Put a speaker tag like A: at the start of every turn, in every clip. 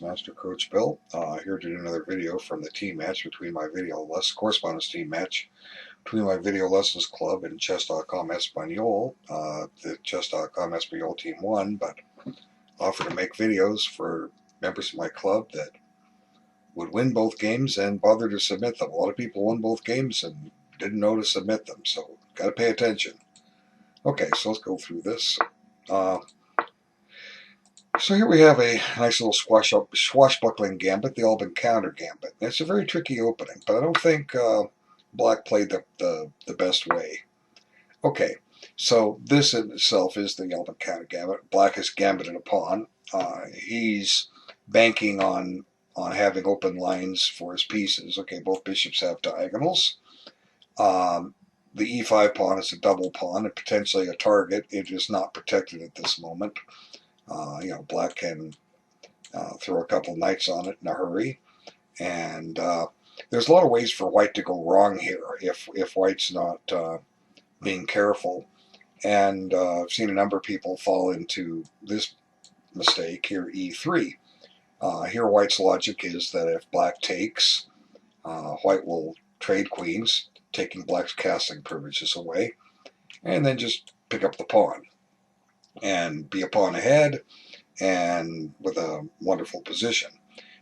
A: Chess Master Coach Bill, here to do another video from the team match between my video correspondence team match between my video lessons club and chess.com Espanol. The chess.com Espanol team won, but offered to make videos for members of my club that would win both games and bother to submit them. A lot of people won both games and didn't know to submit them, so got to pay attention. Okay, so let's go through this. So here we have a nice little swashbuckling gambit, the Alban counter gambit. It's a very tricky opening, but I don't think Black played the best way. Okay, so this in itself is the Alban counter gambit. Black has gambited a pawn. He's banking on having open lines for his pieces. Okay, both bishops have diagonals. The e5 pawn is a double pawn and potentially a target. It is not protected at this moment. Black can throw a couple knights on it in a hurry, and there's a lot of ways for White to go wrong here if White's not being careful. And I've seen a number of people fall into this mistake here, e3. Here White's logic is that if Black takes, White will trade queens, taking Black's castling privileges away, and then just pick up the pawn and be a pawn ahead and with a wonderful position.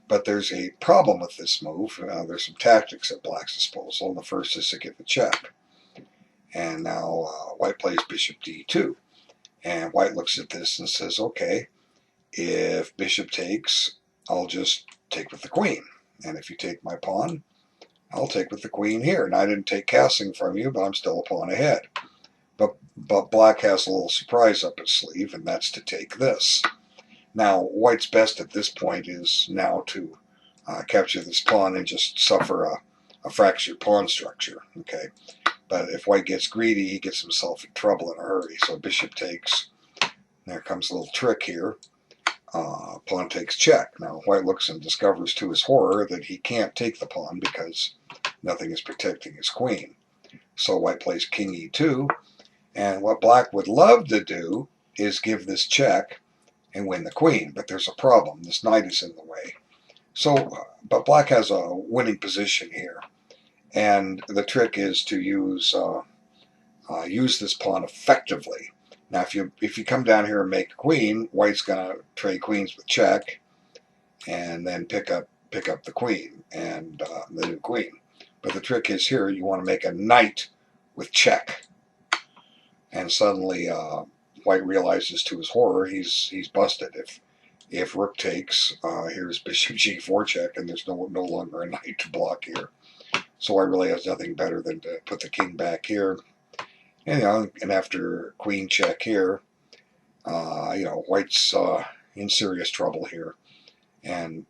A: But there's a problem with this move. There's some tactics at Black's disposal, and the first is to give a check. And now White plays bishop d2, and White looks at this and says, okay, if bishop takes, I'll just take with the queen, and if you take my pawn, I'll take with the queen here. And I didn't take castling from you, but I'm still a pawn ahead. But Black has a little surprise up his sleeve, and that's to take this. Now, White's best at this point is now to capture this pawn and just suffer a fractured pawn structure. Okay, but if White gets greedy, he gets himself in trouble in a hurry. So bishop takes. There comes a little trick here. Pawn takes check. Now White looks and discovers to his horror that he can't take the pawn because nothing is protecting his queen. So White plays king e2. And what Black would love to do is give this check and win the queen, but there's a problem. This knight is in the way. So, but Black has a winning position here, and the trick is to use this pawn effectively. Now, if you come down here and make a queen, White's going to trade queens with check, and then pick up the queen and the new queen. But the trick is here you want to make a knight with check. And suddenly White realizes to his horror he's busted. If rook takes, here's bishop g4 check, and there's no longer a knight to block here. So White really has nothing better than to put the king back here. And and after queen check here, White's in serious trouble here, and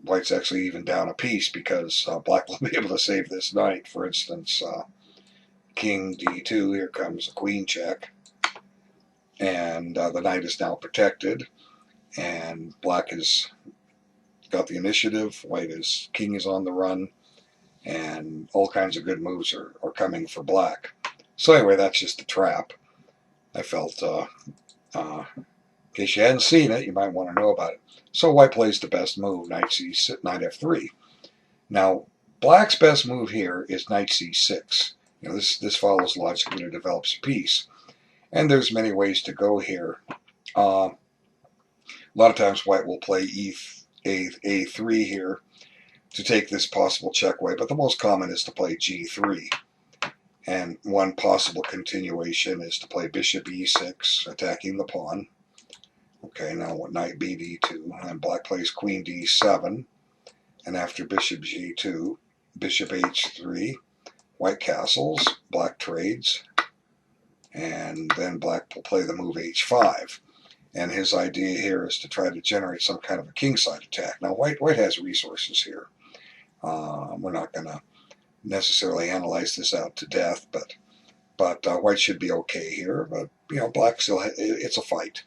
A: White's actually even down a piece because Black will be able to save this knight. For instance, king d2, here comes a queen check, and the knight is now protected, and Black has got the initiative. King is on the run, and all kinds of good moves are coming for Black. So anyway, that's just a trap. I felt, in case you hadn't seen it, you might want to know about it. So White plays the best move, knight f3. Now, Black's best move here is knight c6. This follows logic when it develops a piece. And there's many ways to go here. A lot of times White will play a3 here to take this possible check away, but the most common is to play g3. And one possible continuation is to play bishop e6, attacking the pawn. Okay, now knight bd2, and Black plays queen d7, and after bishop g2, bishop h3, White castles, Black trades, and then Black will play the move h5. And his idea here is to try to generate some kind of a kingside attack. Now White has resources here. We're not going to necessarily analyze this out to death, but White should be okay here. But Black still it's a fight.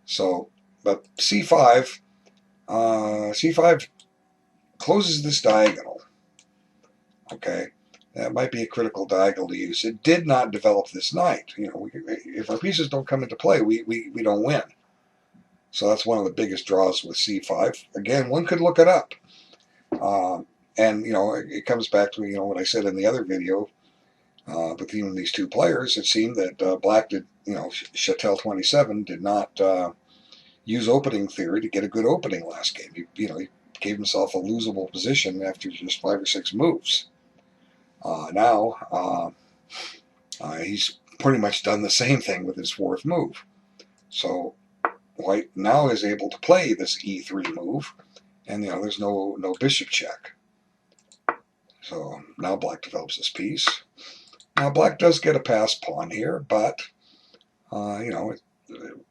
A: So, but c5 closes this diagonal. Okay. That might be a critical diagonal to use. It did not develop this knight. If our pieces don't come into play, we don't win. So that's one of the biggest draws with c5. Again, one could look it up. And, it comes back to, what I said in the other video between these two players. It seemed that Black did, chatel27 did not use opening theory to get a good opening last game. He gave himself a losable position after just 5 or 6 moves. Now, he's pretty much done the same thing with his 4th move. So White now is able to play this e3 move, and there's no bishop check. So now Black develops this piece. Now Black does get a passed pawn here, but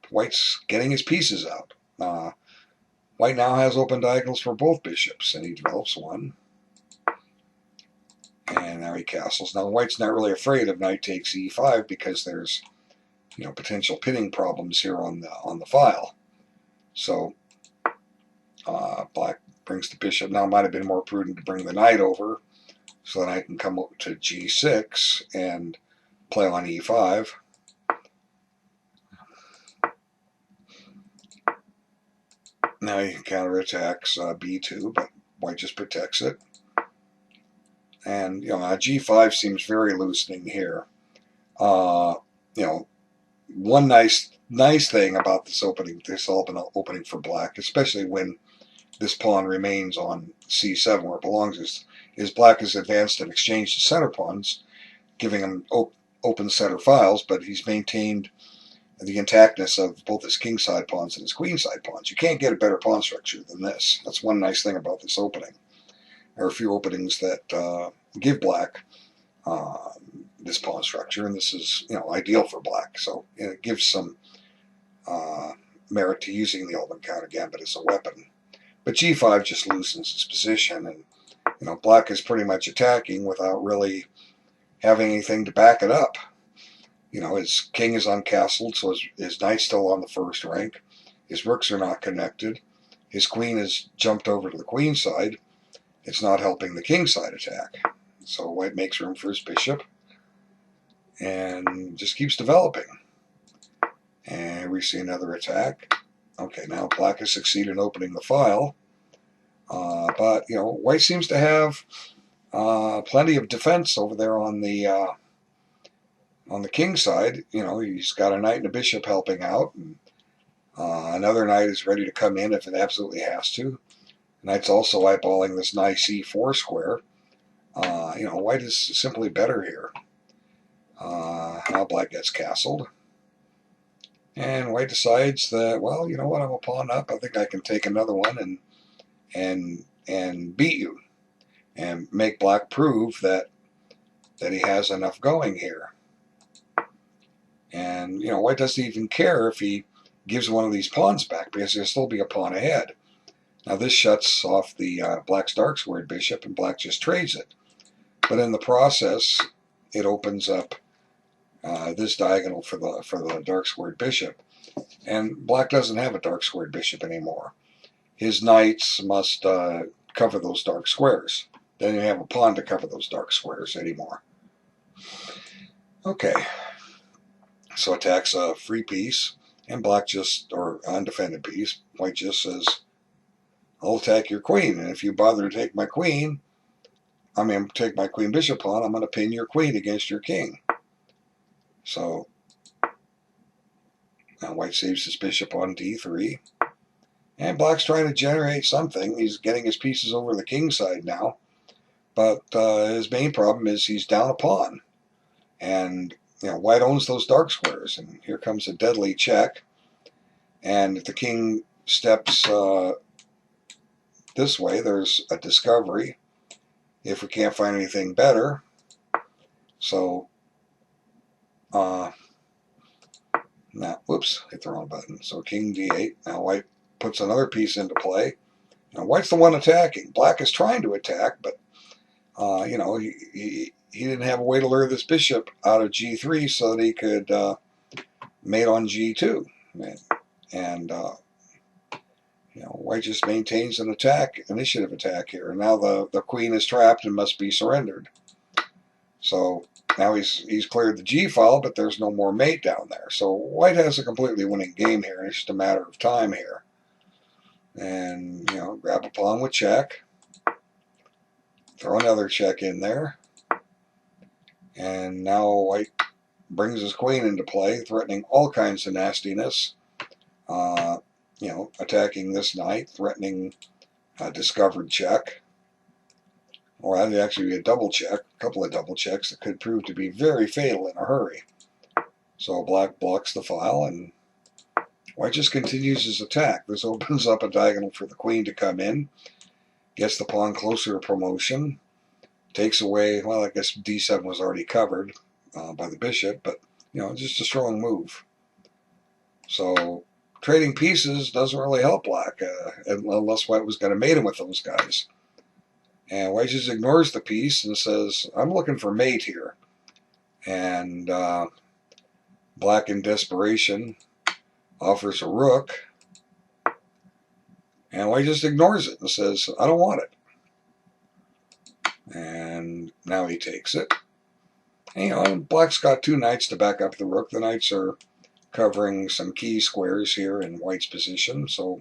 A: White's getting his pieces out. White now has open diagonals for both bishops, and he develops one. And now he castles. Now White's not really afraid of knight takes e5 because there's potential pinning problems here on the file. So Black brings the bishop. Now it might have been more prudent to bring the knight over, so then I can come up to g6 and play on e5. Now he counterattacks b2, but White just protects it. And g5 seems very loosening here. One nice thing about this opening for Black, especially when this pawn remains on c7 where it belongs, is Black has advanced and exchanged the center pawns, giving him open center files, but he's maintained the intactness of both his kingside pawns and his queenside pawns. You can't get a better pawn structure than this. That's one nice thing about this opening. There are a few openings that give Black this pawn structure, and this is ideal for Black. So it gives some merit to using the Alban counter gambit as a weapon. But g5 just loosens his position, and Black is pretty much attacking without really having anything to back it up. His king is uncastled, so his knight's still on the first rank. His rooks are not connected. His queen has jumped over to the queen side. It's not helping the king side attack. So White makes room for his bishop and just keeps developing. And we see another attack. Okay, now Black has succeeded in opening the file. But, White seems to have plenty of defense over there on the king side. He's got a knight and a bishop helping out. And, another knight is ready to come in if it absolutely has to. Knight's also eyeballing this nice e4 square. White is simply better here. Now Black gets castled. And White decides that, well, you know what, I'm a pawn up. I think I can take another one and beat you. And make Black prove that he has enough going here. And, White doesn't even care if he gives one of these pawns back, because he'll still be a pawn ahead. Now this shuts off the Black's dark squared bishop, and Black just trades it. But in the process, it opens up this diagonal for the dark squared bishop. And Black doesn't have a dark squared bishop anymore. His knights must cover those dark squares. Then you have a pawn to cover those dark squares anymore. Okay. So attacks a free piece, and Black or undefended piece. White just says, I'll attack your queen, and if you bother to take my queen, take my queen bishop pawn, I'm going to pin your queen against your king. So now White saves his bishop on d3, and Black's trying to generate something. He's getting his pieces over the king side now, but his main problem is he's down a pawn, and White owns those dark squares, and here comes a deadly check. And if the king steps this way, there's a discovery if we can't find anything better. So now, whoops, hit the wrong button. So king d8. Now White puts another piece into play. Now White's the one attacking. Black is trying to attack, but he didn't have a way to lure this bishop out of g3 so that he could mate on g2. And White just maintains an initiative attack here. And now the queen is trapped and must be surrendered. So now he's cleared the G file, but there's no more mate down there. So white has a completely winning game here, and it's just a matter of time here. And, grab a pawn with check. Throw another check in there. And now white brings his queen into play, threatening all kinds of nastiness. Attacking this knight, threatening a discovered check. Or that'd actually be a double check, a couple of double checks that could prove to be very fatal in a hurry. So black blocks the file, and white just continues his attack. This opens up a diagonal for the queen to come in, gets the pawn closer to promotion, takes away, well, I guess d7 was already covered by the bishop, but, just a strong move. So trading pieces doesn't really help black, unless white was going to mate him with those guys. And white just ignores the piece and says, I'm looking for mate here. And black in desperation offers a rook. And white just ignores it and says, I don't want it. And now he takes it. And, black's got two knights to back up the rook. The knights are covering some key squares here in white's position, so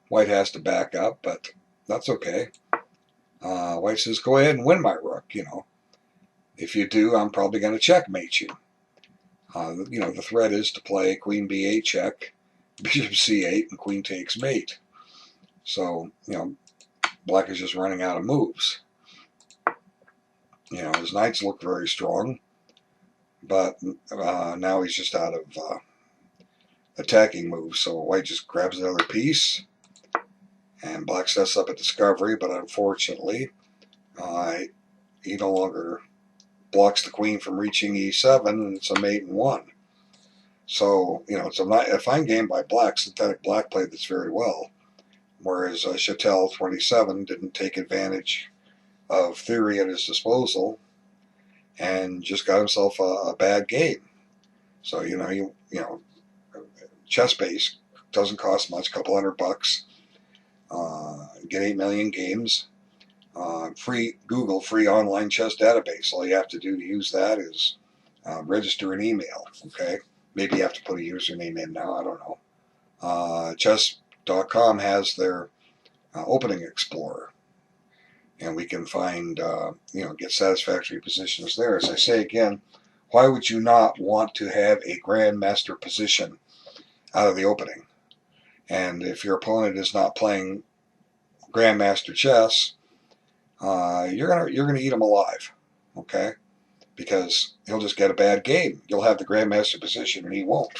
A: white has to back up, but that's okay. White says, go ahead and win my rook, If you do, I'm probably going to checkmate you. The threat is to play queen b8 check, bishop c8, and queen takes mate. So, black is just running out of moves. His knights look very strong, but now he's just out of attacking moves. So white just grabs another piece, and black sets up a discovery, but unfortunately, he no longer blocks the queen from reaching e7, and it's a mate in one. So, it's a fine game by black. SyntheticBlack played this very well, whereas chatel27 didn't take advantage of theory at his disposal and just got himself a bad game. So, chess base doesn't cost much, a couple $100. Get 8 million games. Free Google, free online chess database. All you have to do to use that is register an email. Okay, maybe you have to put a username in now. I don't know. Chess.com has their opening explorer, and we can find get satisfactory positions there. As I say again, why would you not want to have a grandmaster position out of the opening? And if your opponent is not playing grandmaster chess, you're gonna eat him alive, okay? Because he'll just get a bad game. You'll have the grandmaster position, and he won't.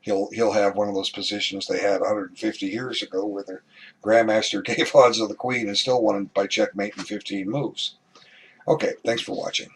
A: He'll have one of those positions they had 150 years ago, where the grandmaster gave odds of the queen and still won by checkmate in 15 moves. Okay, thanks for watching.